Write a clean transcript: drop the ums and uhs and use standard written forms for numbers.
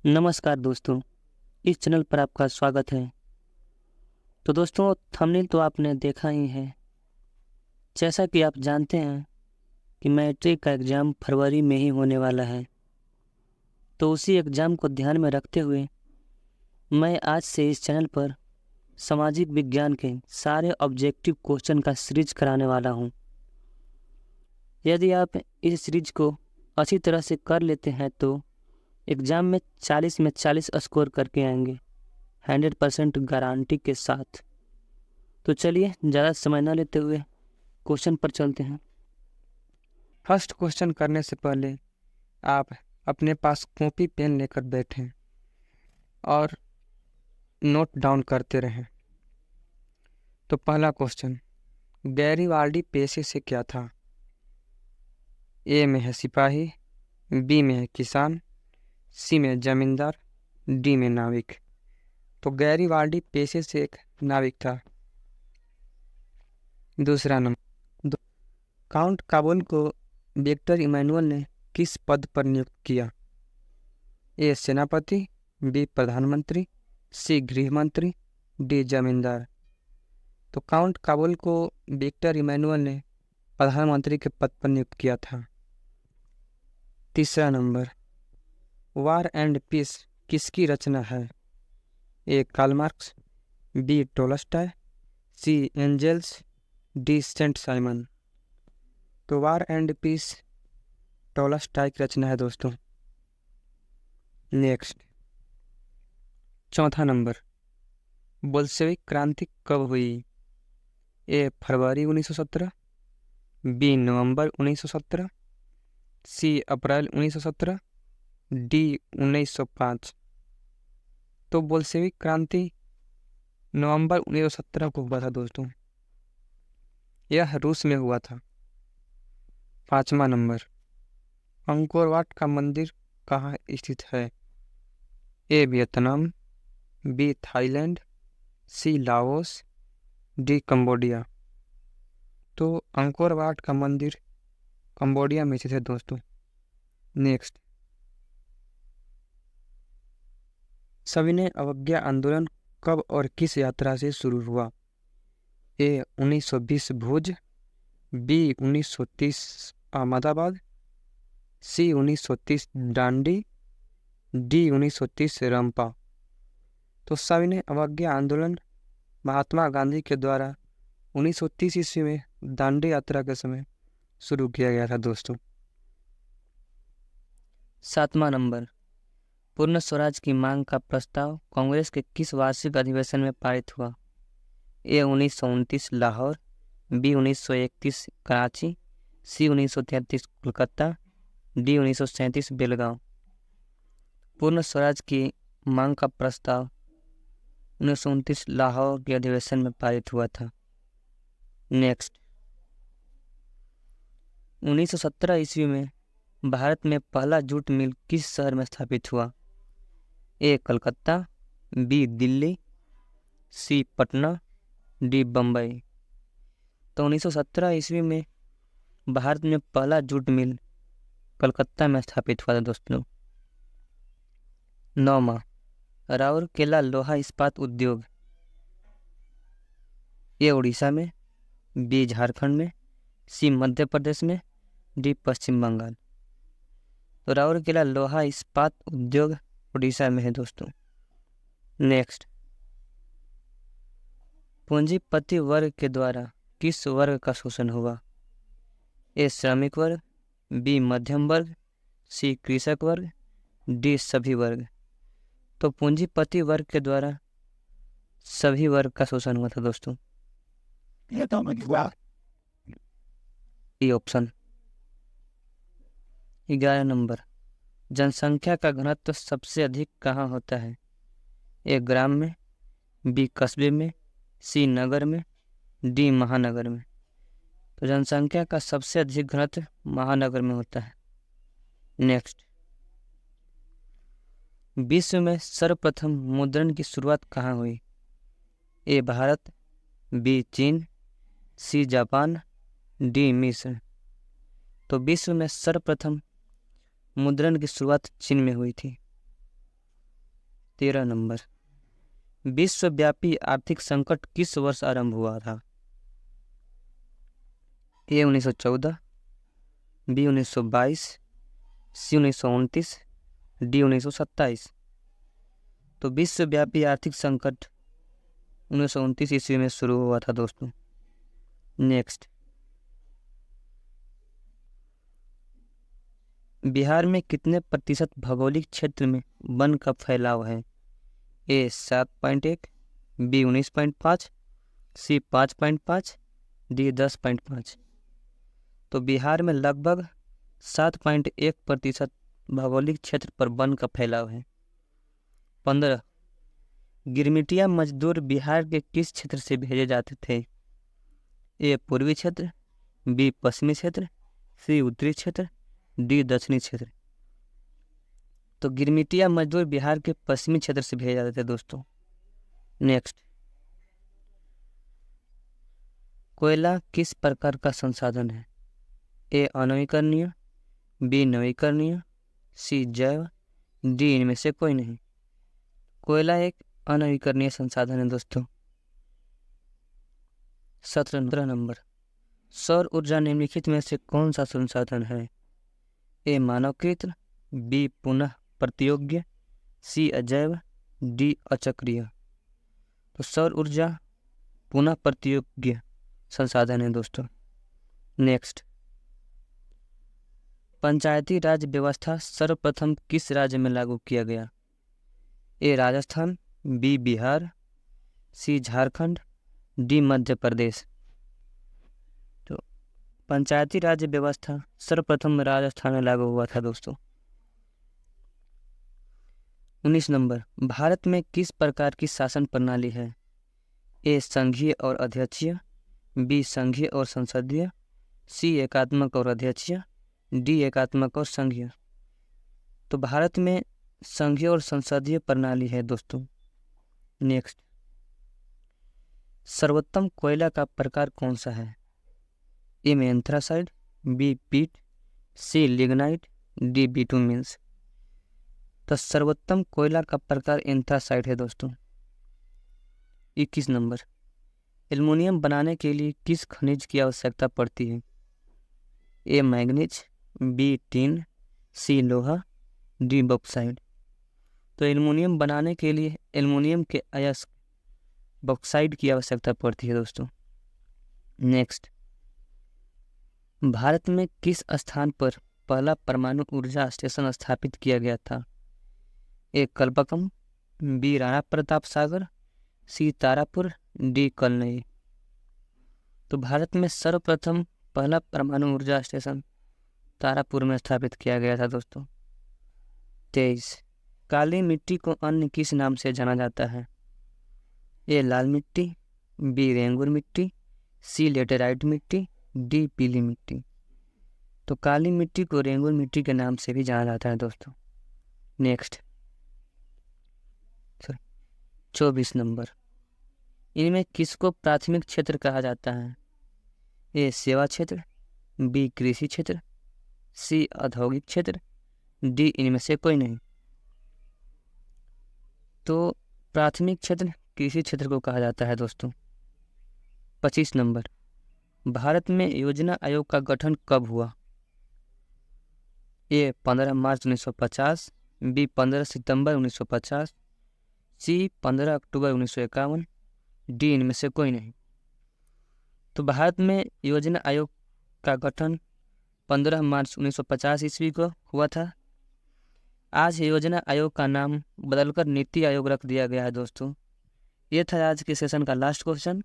नमस्कार दोस्तों, इस चैनल पर आपका स्वागत है। तो दोस्तों, थंबनेल तो आपने देखा ही है। जैसा कि आप जानते हैं कि मैट्रिक का एग्ज़ाम फरवरी में ही होने वाला है। तो उसी एग्ज़ाम को ध्यान में रखते हुए मैं आज से इस चैनल पर सामाजिक विज्ञान के सारे ऑब्जेक्टिव क्वेश्चन का सीरीज कराने वाला हूँ। यदि आप इस सीरीज को अच्छी तरह से कर लेते हैं तो एग्ज़ाम में 40 में 40 स्कोर करके आएंगे, 100% गारंटी के साथ। तो चलिए ज़्यादा समय न लेते हुए क्वेश्चन पर चलते हैं। फर्स्ट क्वेश्चन करने से पहले आप अपने पास कॉपी पेन लेकर बैठें और नोट डाउन करते रहें। तो पहला क्वेश्चन, गैरीवाल्डी पेशे से क्या था? ए में है सिपाही, बी में है किसान, सी में जमींदार, डी में नाविक। तो गैरीवाल्डी पेशे से एक नाविक था। दूसरा नंबर, काउंट काबुल को विक्टर इमैनुअल ने किस पद पर नियुक्त किया? ए सेनापति, बी प्रधानमंत्री, सी गृह मंत्री, डी जमींदार। तो काउंट काबुल को विक्टर इमैनुअल ने प्रधानमंत्री के पद पर नियुक्त किया था। तीसरा नंबर, वार एंड पीस किसकी रचना है? A Karl Marx, B Tolstoy, C angels, D Saint Simon. तो वार एंड पीस टोल्स्टॉय की रचना है दोस्तों। नेक्स्ट, चौथा नंबर, बोल्शेविक क्रांति कब हुई? ए फरवरी 1917, बी नवंबर 1917, सी अप्रैल 1917, डी 1905। तो बोल्शेविक क्रांति नवंबर 1917 को हुआ था दोस्तों। यह रूस में हुआ था। पांचवा नंबर, अंकोर वाट का मंदिर कहाँ स्थित है? ए वियतनाम, बी थाईलैंड, सी लाओस, डी कंबोडिया। तो अंकोर वाट का मंदिर कंबोडिया में स्थित है दोस्तों। नेक्स्ट, सविनय अवज्ञा आंदोलन कब और किस यात्रा से शुरू हुआ? ए 1920 भुज, बी 1930 अहमदाबाद, सी 1930 डांडी, डी 1930 रंपा। तो सविनय अवज्ञा आंदोलन महात्मा गांधी के द्वारा 1930 ईस्वी में दांडी यात्रा के समय शुरू किया गया था दोस्तों। सातवां नंबर, पूर्ण स्वराज की मांग का प्रस्ताव कांग्रेस के किस वार्षिक अधिवेशन में पारित हुआ? ए 1929 लाहौर, बी 1931 कराची, सी 1933 कोलकाता, डी 1937 बेलगांव। पूर्ण स्वराज की मांग का प्रस्ताव 1929 लाहौर के अधिवेशन में पारित हुआ था। नेक्स्ट, 1917 ईस्वी में भारत में पहला जूट मिल किस शहर में स्थापित हुआ? ए कलकत्ता, बी दिल्ली, सी पटना, डी बम्बई। तो 1917 ईस्वी में भारत में पहला जूट मिल कलकत्ता में स्थापित हुआ था दोस्तों। 9वां, राउरकेला लोहा इस्पात उद्योग ए उड़ीसा में, बी झारखंड में, सी मध्य प्रदेश में, डी पश्चिम बंगाल। तो राउरकेला लोहा इस्पात उद्योग उड़ीसा में है दोस्तों। नेक्स्ट, पूंजीपति वर्ग के द्वारा किस वर्ग का शोषण हुआ? ए श्रमिक वर्ग, बी मध्यम वर्ग, सी कृषक वर्ग, डी सभी वर्ग। तो पूंजीपति वर्ग के द्वारा सभी वर्ग का शोषण हुआ था दोस्तों। E option. 11 नंबर, जनसंख्या का घनत्व सबसे अधिक कहाँ होता है? ए ग्राम में, बी कस्बे में, सी नगर में, डी महानगर में। तो जनसंख्या का सबसे अधिक घनत्व महानगर में होता है। नेक्स्ट, विश्व में सर्वप्रथम मुद्रण की शुरुआत कहाँ हुई? ए भारत, बी चीन, सी जापान, डी मिस्र। तो विश्व में सर्वप्रथम मुद्रण की शुरुआत चीन में हुई थी। 13 नंबर, विश्वव्यापी आर्थिक संकट किस वर्ष आरंभ हुआ था? ए 1914, बी 1922, सी 1929, डी 1927। तो विश्वव्यापी आर्थिक संकट 1929 ईस्वी में शुरू हुआ था दोस्तों। नेक्स्ट, बिहार में कितने प्रतिशत भौगोलिक क्षेत्र में वन का फैलाव है? ए 7.1, बी 19.5, सी 5.5, डी 10.5। तो बिहार में लगभग 7.1% भौगोलिक क्षेत्र पर वन का फैलाव है। 15, गिरमिटिया मजदूर बिहार के किस क्षेत्र से भेजे जाते थे? ए पूर्वी क्षेत्र, बी पश्चिमी क्षेत्र, सी उत्तरी क्षेत्र, डी दक्षिणी क्षेत्र। तो गिरमिटिया मजदूर बिहार के पश्चिमी क्षेत्र से भेजे जाते थे दोस्तों। नेक्स्ट, कोयला किस प्रकार का संसाधन है? ए अनवीकरणीय, बी नवीकरणीय, सी जैव, डी इनमें से कोई नहीं। कोयला एक अनवीकरणीय संसाधन है दोस्तों। 17 नंबर, सौर ऊर्जा निम्नलिखित में से कौन सा संसाधन है? ए मानवकृत, बी पुनः प्रतियोग्य, सी अजैव, डी अचक्रीय। तो सौर ऊर्जा पुनः प्रतियोग्य संसाधन है दोस्तों। नेक्स्ट, पंचायती राज व्यवस्था सर्वप्रथम किस राज्य में लागू किया गया? ए राजस्थान, बी बिहार, सी झारखंड, डी मध्य प्रदेश। तो पंचायती राज व्यवस्था सर्वप्रथम राजस्थान में लागू हुआ था दोस्तों। 19 नंबर, भारत में किस प्रकार की शासन प्रणाली है? ए संघीय और अध्यक्षीय, बी संघीय और संसदीय, सी एकात्मक और अध्यक्षीय, डी एकात्मक और संघीय। तो भारत में संघीय और संसदीय प्रणाली है दोस्तों। नेक्स्ट, सर्वोत्तम कोयला का प्रकार कौन सा है? ए में एंथ्रासाइड, बी पीट, सी लिग्नाइट, डी बिटुमेन्स। तो सर्वोत्तम कोयला का प्रकार एंथ्रासाइड है दोस्तों। 21 नंबर, एल्युमिनियम बनाने के लिए किस खनिज की आवश्यकता पड़ती है? ए मैग्नीज, बी टीन, सी लोहा, डी बॉक्साइड। तो एल्युमिनियम बनाने के लिए एल्युमिनियम के अयस्क बॉक्साइड की आवश्यकता पड़ती है दोस्तों। नेक्स्ट, भारत में किस स्थान पर पहला परमाणु ऊर्जा स्टेशन स्थापित किया गया था? ए कल्पकम, बी राणा प्रताप सागर, सी तारापुर, डी कलनई। तो भारत में सर्वप्रथम पहला परमाणु ऊर्जा स्टेशन तारापुर में स्थापित किया गया था दोस्तों। 23, काली मिट्टी को अन्य किस नाम से जाना जाता है? ए लाल मिट्टी, बी रेंगुर मिट्टी, सी लेटेराइट मिट्टी, डी पीली मिट्टी। तो काली मिट्टी को रेंगुर मिट्टी के नाम से भी जाना जाता है दोस्तों। नेक्स्ट, 24 नंबर, इनमें किसको प्राथमिक क्षेत्र कहा जाता है? ए सेवा क्षेत्र, बी कृषि क्षेत्र, सी औद्योगिक क्षेत्र, डी इनमें से कोई नहीं। तो प्राथमिक क्षेत्र कृषि क्षेत्र को कहा जाता है दोस्तों। 25 नंबर, भारत में योजना आयोग का गठन कब हुआ? ए 15 मार्च 1950, बी 15 सितंबर 1950, सी 15 अक्टूबर 1951, डी इनमें से कोई नहीं। तो भारत में योजना आयोग का गठन 15 मार्च 1950 ईस्वी को हुआ था। आज योजना आयोग का नाम बदलकर नीति आयोग रख दिया गया है दोस्तों। ये था आज के सेशन का लास्ट क्वेश्चन।